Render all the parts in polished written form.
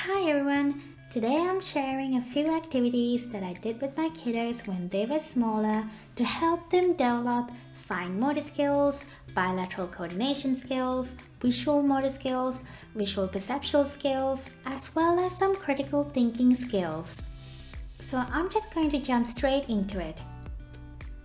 Hi everyone! Today I'm sharing a few activities that I did with my kiddos when they were smaller to help them develop fine motor skills, bilateral coordination skills, visual motor skills, visual perceptual skills, as well as some critical thinking skills. So I'm just going to jump straight into it.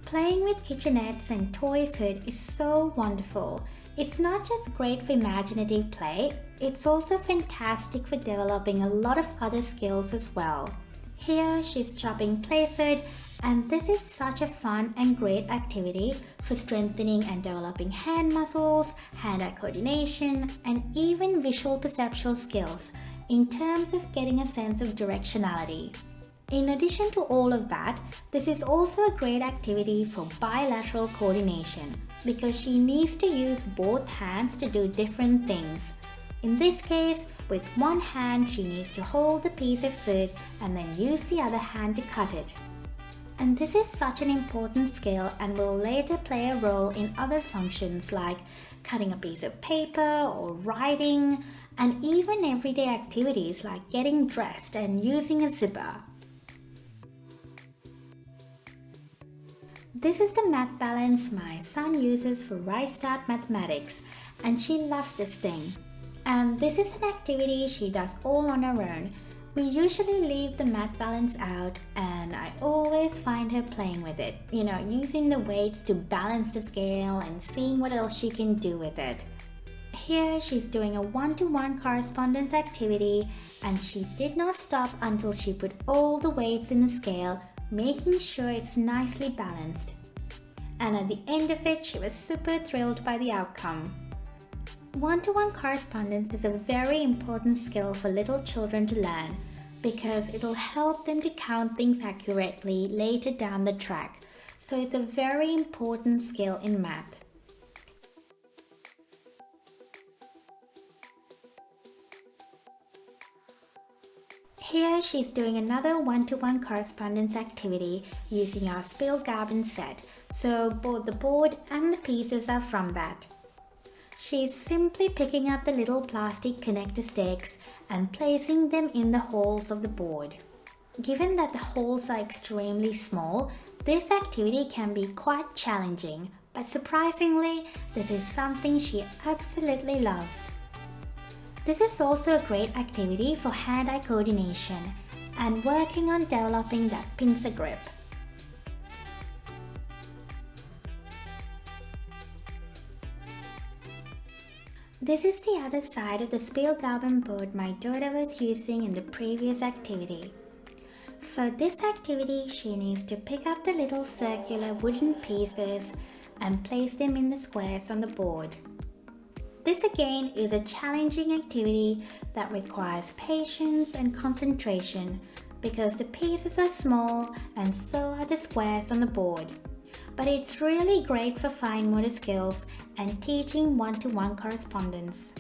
Playing with kitchenettes and toy food is so wonderful. It's not just great for imaginative play, it's also fantastic for developing a lot of other skills as well. Here she's chopping play food, and this is such a fun and great activity for strengthening and developing hand muscles, hand-eye coordination, and even visual perceptual skills in terms of getting a sense of directionality. In addition to all of that, this is also a great activity for bilateral coordination because she needs to use both hands to do different things. In this case, with one hand she needs to hold the piece of food and then use the other hand to cut it. And this is such an important skill and will later play a role in other functions like cutting a piece of paper or writing, and even everyday activities like getting dressed and using a zipper. This is the math balance my son uses for Right Start Mathematics, and she loves this thing. And this is an activity she does all on her own. We usually leave the math balance out, and I always find her playing with it, using the weights to balance the scale and seeing what else she can do with it. Here she's doing a one-to-one correspondence activity, and she did not stop until she put all the weights in the scale, making sure it's nicely balanced. And at the end of it, she was super thrilled by the outcome. One-to-one correspondence is a very important skill for little children to learn because it'll help them to count things accurately later down the track. So it's a very important skill in math. Here she's doing another one-to-one correspondence activity using our Spielgaben set, so both the board and the pieces are from that. She's simply picking up the little plastic connector sticks and placing them in the holes of the board. Given that the holes are extremely small, this activity can be quite challenging, but surprisingly, this is something she absolutely loves. This is also a great activity for hand-eye coordination and working on developing that pincer grip. This is the other side of the Spielgaben board my daughter was using in the previous activity. For this activity, she needs to pick up the little circular wooden pieces and place them in the squares on the board. This again is a challenging activity that requires patience and concentration because the pieces are small and so are the squares on the board. But it's really great for fine motor skills and teaching one-to-one correspondence.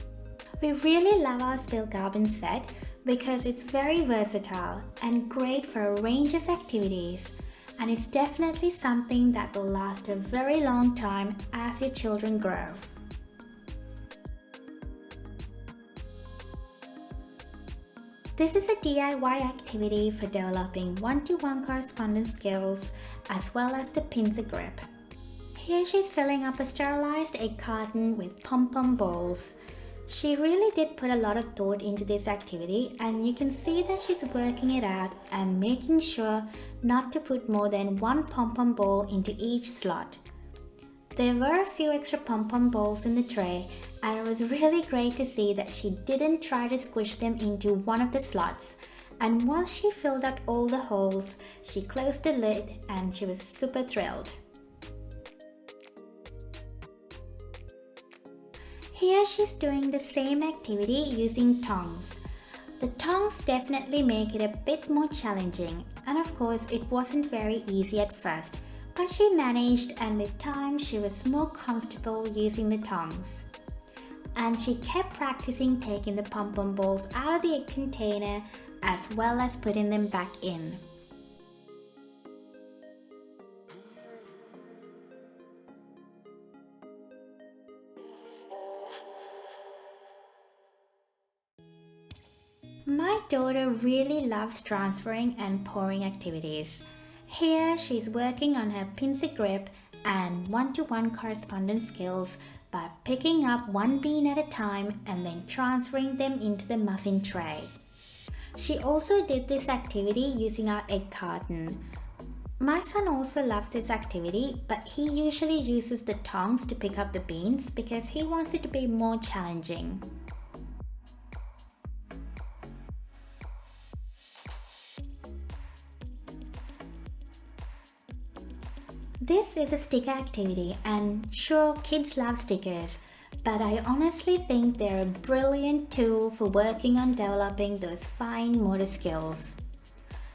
We really love our Spielgaben set because it's very versatile and great for a range of activities, and it's definitely something that will last a very long time as your children grow. This is a DIY activity for developing one-to-one correspondence skills as well as the pincer grip. Here she's filling up a sterilized egg carton with pom-pom balls. She really did put a lot of thought into this activity, and you can see that she's working it out and making sure not to put more than one pom-pom ball into each slot. There were a few extra pom-pom balls in the tray, and it was really great to see that she didn't try to squish them into one of the slots. And once she filled up all the holes, she closed the lid and she was super thrilled. Here she's doing the same activity using tongs. The tongs definitely make it a bit more challenging, and of course it wasn't very easy at first, but she managed, and with time she was more comfortable using the tongs. And she kept practicing taking the pom-pom balls out of the egg container as well as putting them back in. My daughter really loves transferring and pouring activities. Here she's working on her pincer grip and one-to-one correspondence skills by picking up one bean at a time and then transferring them into the muffin tray. She also did this activity using our egg carton. My son also loves this activity, but he usually uses the tongs to pick up the beans because he wants it to be more challenging. This is a sticker activity, and sure, kids love stickers, but I honestly think they're a brilliant tool for working on developing those fine motor skills.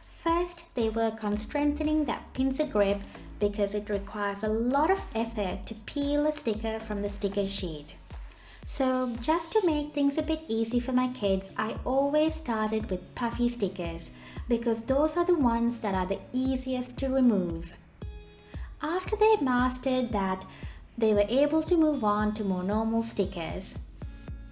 First, they work on strengthening that pincer grip because it requires a lot of effort to peel a sticker from the sticker sheet. So just to make things a bit easy for my kids, I always started with puffy stickers because those are the ones that are the easiest to remove. After they mastered that, they were able to move on to more normal stickers.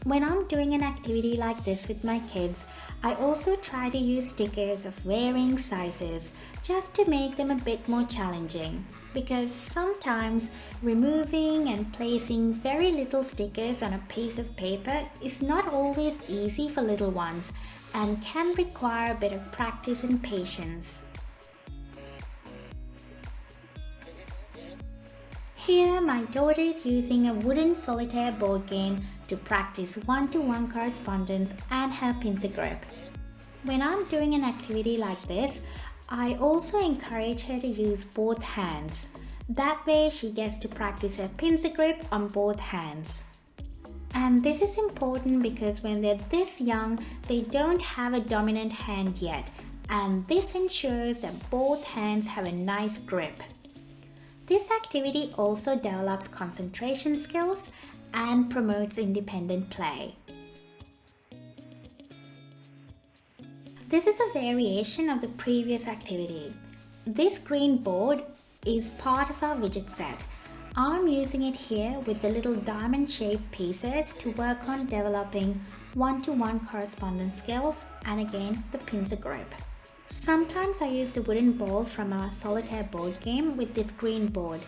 When I'm doing an activity like this with my kids, I also try to use stickers of varying sizes just to make them a bit more challenging, because sometimes removing and placing very little stickers on a piece of paper is not always easy for little ones and can require a bit of practice and patience. Here, my daughter is using a wooden solitaire board game to practice one-to-one correspondence and her pincer grip. When I'm doing an activity like this, I also encourage her to use both hands. That way she gets to practice her pincer grip on both hands. And this is important because when they're this young, they don't have a dominant hand yet, and this ensures that both hands have a nice grip. This activity also develops concentration skills and promotes independent play. This is a variation of the previous activity. This green board is part of our widget set. I'm using it here with the little diamond-shaped pieces to work on developing one-to-one correspondence skills and again the pincer grip. Sometimes I use the wooden balls from our solitaire board game with this green board,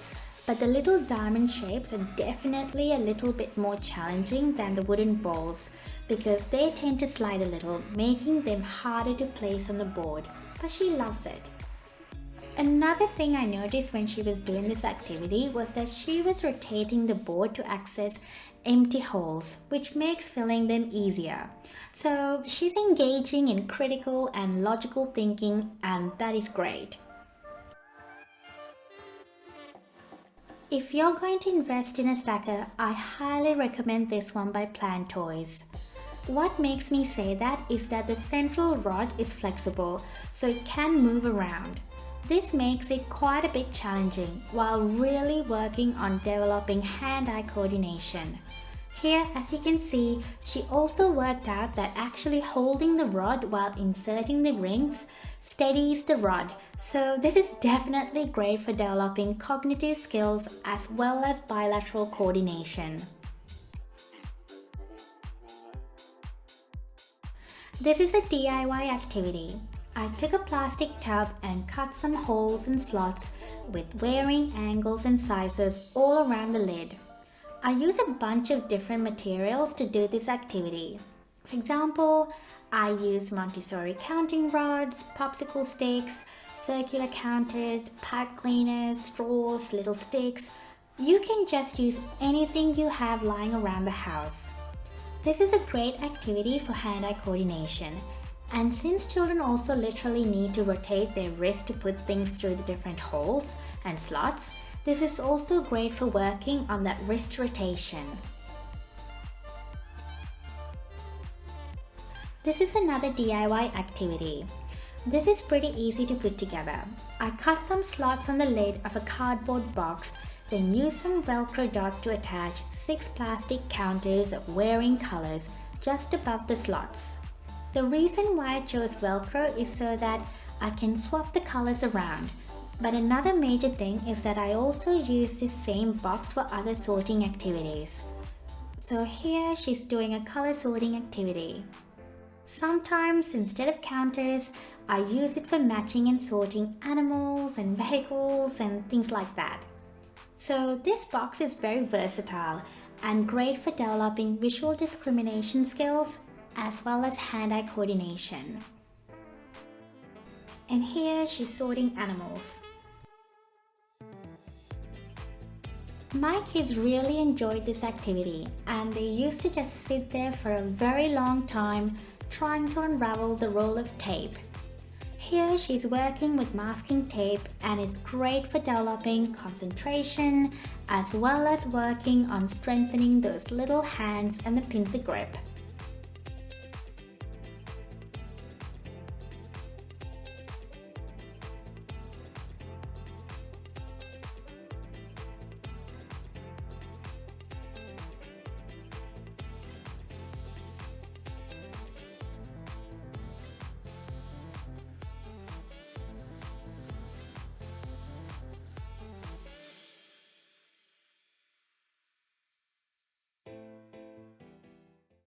but the little diamond shapes are definitely a little bit more challenging than the wooden balls because they tend to slide a little, making them harder to place on the board, but she loves it. Another thing I noticed when she was doing this activity was that she was rotating the board to access empty holes, which makes filling them easier. So she's engaging in critical and logical thinking, and that is great. If you're going to invest in a stacker, I highly recommend this one by PlanToys. What makes me say that is that the central rod is flexible, so it can move around. This makes it quite a bit challenging while really working on developing hand-eye coordination. Here, as you can see, she also worked out that actually holding the rod while inserting the rings steadies the rod. So this is definitely great for developing cognitive skills as well as bilateral coordination. This is a DIY activity. I took a plastic tub and cut some holes and slots with varying angles and sizes all around the lid. I use a bunch of different materials to do this activity. For example, I used Montessori counting rods, popsicle sticks, circular counters, pipe cleaners, straws, little sticks. You can just use anything you have lying around the house. This is a great activity for hand-eye coordination. And since children also literally need to rotate their wrist to put things through the different holes and slots, this is also great for working on that wrist rotation. This is another DIY activity. This is pretty easy to put together. I cut some slots on the lid of a cardboard box, then used some Velcro dots to attach 6 plastic counters of varying colors just above the slots. The reason why I chose Velcro is so that I can swap the colors around. But another major thing is that I also use this same box for other sorting activities. So here she's doing a color sorting activity. Sometimes instead of counters, I use it for matching and sorting animals and vehicles and things like that. So this box is very versatile and great for developing visual discrimination skills as well as hand-eye coordination. And here she's sorting animals. My kids really enjoyed this activity and they used to just sit there for a very long time trying to unravel the roll of tape. Here she's working with masking tape and it's great for developing concentration as well as working on strengthening those little hands and the pincer grip.